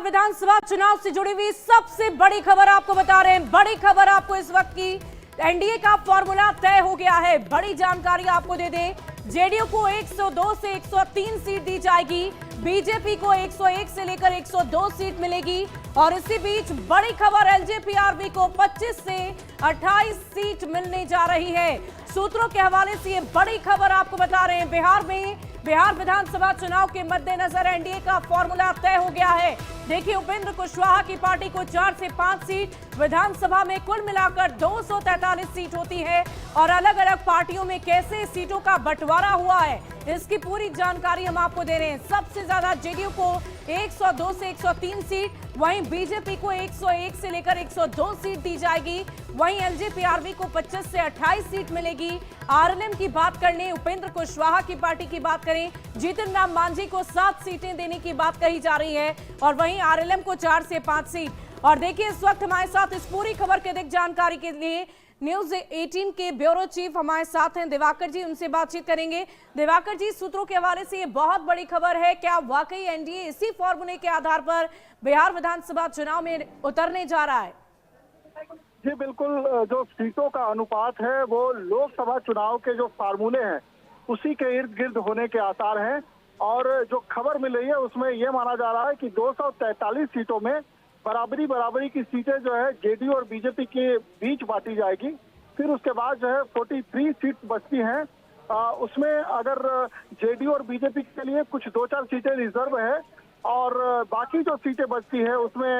बिहार विधानसभा चुनाव से जुड़ी हुई सबसे बड़ी खबर आपको बता रहे हैं। बड़ी खबर आपको इस वक्त की, एनडीए का फॉर्मूला तय हो गया है। बड़ी जानकारी आपको दे दें, जेडीयू को 102 से 103 सीट दी जाएगी, बीजेपी को 101 से लेकर 102 सीट मिलेगी। और इसी बीच बड़ी खबर, एलजेपीआरबी को 25 से 28 सीट मिलने जा रही है। सूत्रों के हवाले से ये बड़ी खबर आपको बता रहे हैं। बिहार विधानसभा चुनाव के मद्देनजर एनडीए का फॉर्मूला तय हो गया है। देखिए, उपेंद्र कुशवाहा की पार्टी को 4 से 5 सीट, विधानसभा में कुल मिलाकर 243 सीट होती है। और अलग अलग पार्टियों में कैसे सीटों का बंटवारा हुआ है, इसकी पूरी जानकारी हम आपको दे रहे हैं। सबसे ज्यादा जेडीयू को 102 से 103 सीट, वहीं बीजेपी को 101 से लेकर 102 सीट दी जाएगी। वहीं एलजेपीआरबी को 25 से 28 सीट मिलेगी। आरएलएम की बात कर लें, उपेंद्र कुशवाहा की पार्टी की बात करें, जीतन राम मांझी को 7 सीटें देने की बात कही जा रही है। और वहीं आरएलएम को 4 से 5 सीट। और देखिए, इस वक्त हमारे साथ इस पूरी खबर के अधिक जानकारी के लिए न्यूज 18 के ब्यूरो चीफ हमारे साथ हैं दिवाकर जी, उनसे बातचीत करेंगे। दिवाकर जी, सूत्रों के हवाले से ये बहुत बड़ी खबर है, क्या वाकई एनडीए इसी फॉर्मूले के आधार पर बिहार विधानसभा चुनाव में उतरने जा रहा है? जी बिल्कुल, जो सीटों का अनुपात है वो लोकसभा चुनाव के जो फार्मूले हैं उसी के इर्द गिर्द होने के आसार हैं। और जो खबर मिल रही है उसमें यह माना जा रहा है कि 243 सीटों में बराबरी की सीटें जो है जेडीयू और बीजेपी के बीच बांटी जाएगी। फिर उसके बाद जो है 43 सीट बचती हैं, उसमें अगर जेडीयू और बीजेपी के लिए कुछ 2-4 सीटें रिजर्व है और बाकी जो सीटें बचती है उसमें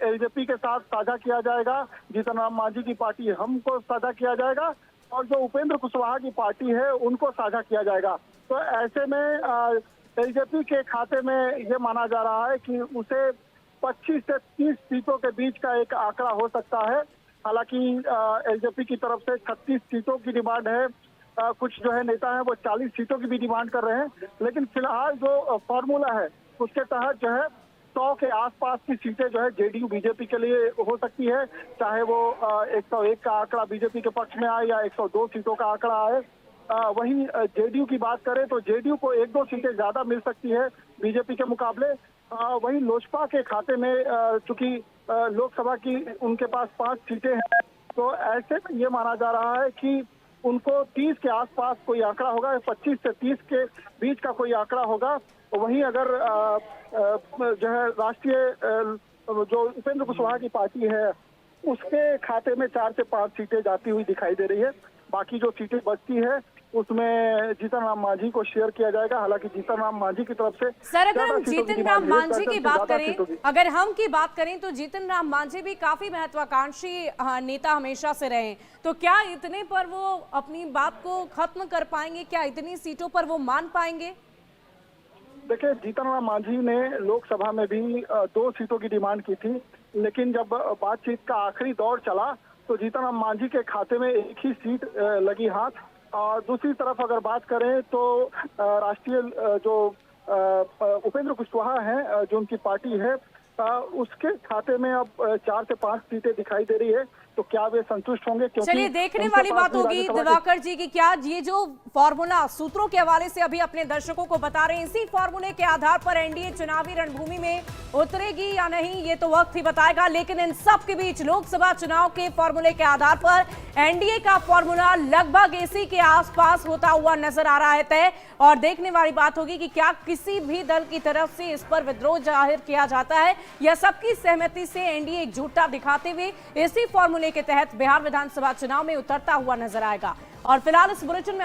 एलजेपी के साथ साझा किया जाएगा, जीतन राम मांझी की पार्टी हम को साझा किया जाएगा और जो उपेंद्र कुशवाहा की पार्टी है उनको साझा किया जाएगा। तो ऐसे में एलजेपी के खाते में ये माना जा रहा है कि उसे 25 से 30 सीटों के बीच का एक आंकड़ा हो सकता है। हालांकि एलजेपी की तरफ से 36 सीटों की डिमांड है, कुछ जो है नेता हैं वो 40 सीटों की भी डिमांड कर रहे हैं। लेकिन फिलहाल जो फॉर्मूला है उसके तहत जो है 100 के आसपास की सीटें जो है जेडीयू बीजेपी के लिए हो सकती है, चाहे वो 101 का आंकड़ा बीजेपी के पक्ष में आए या 102 सीटों का आंकड़ा आए। वहीं जेडीयू की बात करें तो जेडीयू को 1-2 सीटें ज्यादा मिल सकती है बीजेपी के मुकाबले। वहीं लोजपा के खाते में चूंकि लोकसभा की उनके पास 5 सीटें हैं, तो ऐसे में ये माना जा रहा है कि उनको 30 के आसपास कोई आंकड़ा होगा, 25 से 30 के बीच का कोई आंकड़ा होगा। वहीं अगर जो है राष्ट्रीय जो उपेंद्र कुशवाहा की पार्टी है उसके खाते में 4 से 5 सीटें जाती हुई दिखाई दे रही है। बाकी जो सीटें बचती है उसमें जीतन राम मांझी को शेयर किया जाएगा। हालांकि जीतन राम मांझी की तरफ से सर, अगर हम जीतन राम मांझी की बात करें, तो जीतन राम मांझी भी काफी महत्वाकांक्षी नेता हमेशा से रहे, तो क्या इतने पर वो अपनी बात को खत्म कर पाएंगे? क्या इतनी सीटों पर वो मान पाएंगे? देखिए, जीतन राम मांझी ने लोकसभा में भी 2 सीटों की डिमांड की थी, लेकिन जब बातचीत का आखिरी दौर चला तो जीतन राम मांझी के खाते में एक ही सीट लगी हाथ। और दूसरी तरफ अगर बात करें तो राष्ट्रीय जो उपेंद्र कुशवाहा हैं, जो उनकी पार्टी है, उसके खाते में अब 4 से 5 सीटें दिखाई दे रही है। तो क्या वे संतुष्ट होंगे? चलिए, देखने वाली बात होगी दिवाकर जी की क्या ये जो फॉर्मूला सूत्रों के हवाले से अभी अपने दर्शकों को बता रहे हैं, इसी फॉर्मूले के आधार पर एनडीए चुनावी रणभूमि में उतरेगी या नहीं, ये तो वक्त ही बताएगा। लेकिन इन सब के बीच लोकसभा चुनाव के फॉर्मूले के आधार पर एनडीए का फॉर्मूला लगभग इसी के आसपास होता हुआ नजर आ रहा है तय। और देखने वाली बात होगी कि क्या किसी भी दल की तरफ से इस पर विद्रोह जाहिर किया जाता है या सबकी सहमति से एनडीए एकजुटता दिखाते हुए इसी फॉर्मूले के तहत बिहार विधानसभा चुनाव में उतरता हुआ नजर आएगा। और फिलहाल इस बुलेटिन में